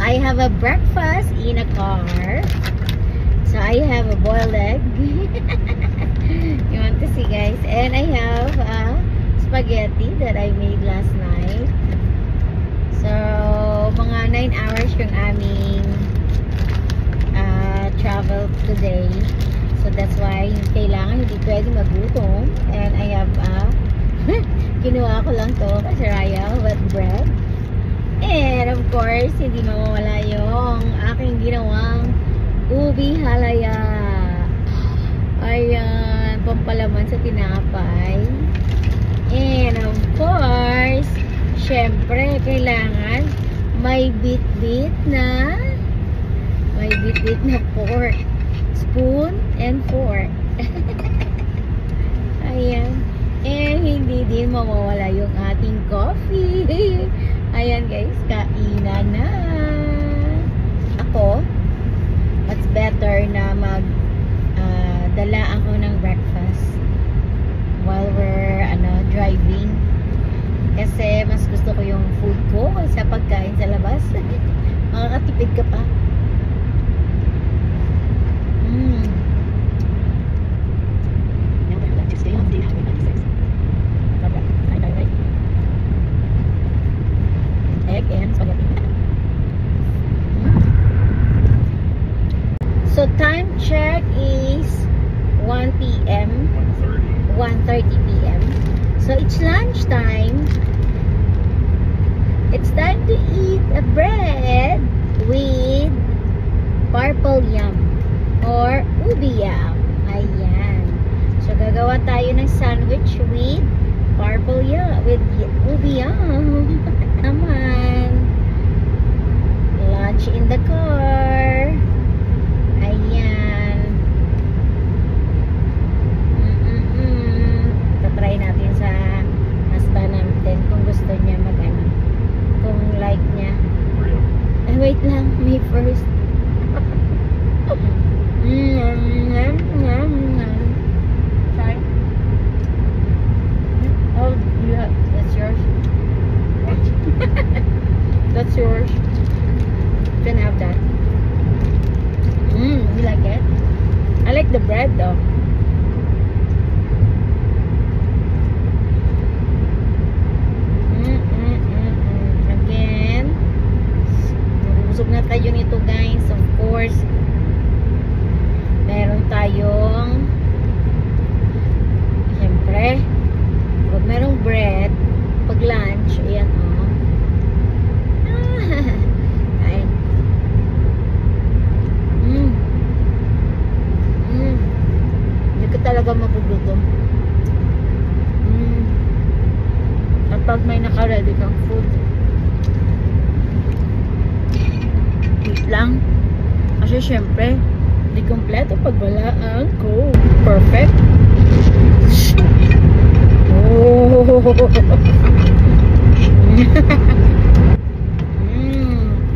I have a breakfast in a car. So I have a boiled egg. You want to see, guys? And I have spaghetti that I made last night. So mga 9 hours yung aming travel today. So that's why kailangan hindi pwede magutom. And I have kinuha ko lang to kasi Raya with bread. And of course, hindi mawawala yung aking ginawang ubi halaya. Ayan, pampalaman sa tinapay. And of course, syempre, kailangan may bit-bit na pork. Spoon and fork. Ayan. And hindi din mawawala yung ating coffee. Ayan guys, kainan na. Ako, what's better na dala ako ng breakfast while we're driving. Kasi mas gusto ko yung food ko kaysa pagkain sa labas. Makakatipid ka pa. Egg and spaghetti. So time check is 1 p.m. 1:30 p.m. So it's lunch time. It's time to eat a bread with purple yam or ubi yam. Ayan. So gagawa tayo ng sandwich with purple yam, with ubi yam. Naman. Lunch in the car. Ayan. Tatry natin sa husband natin kung gusto niya kung like niya. Wait lang, me first. Try. Oh, yeah, that's yours. That's yours. You can have that. You like it? I like the bread though. Again, busog na tayo nito guys. Of course, meron tayong siyempre pag merong bread pag lunch, ayan ay hindi ko talaga magugutom kapag may naka-ready kang food. Wait lang kasi syempre hindi kompleto pag wala ang Coke. Perfect.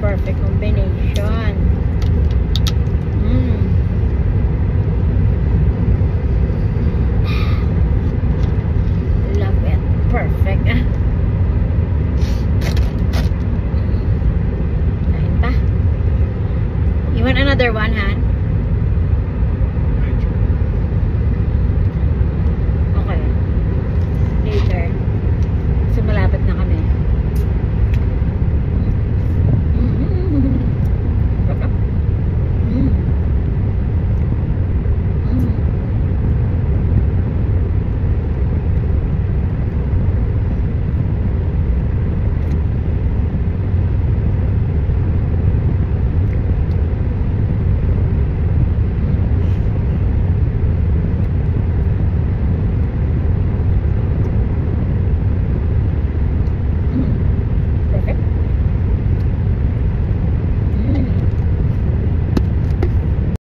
Perfect combination. Love it. Perfect. Kain pa. You want another one, Han?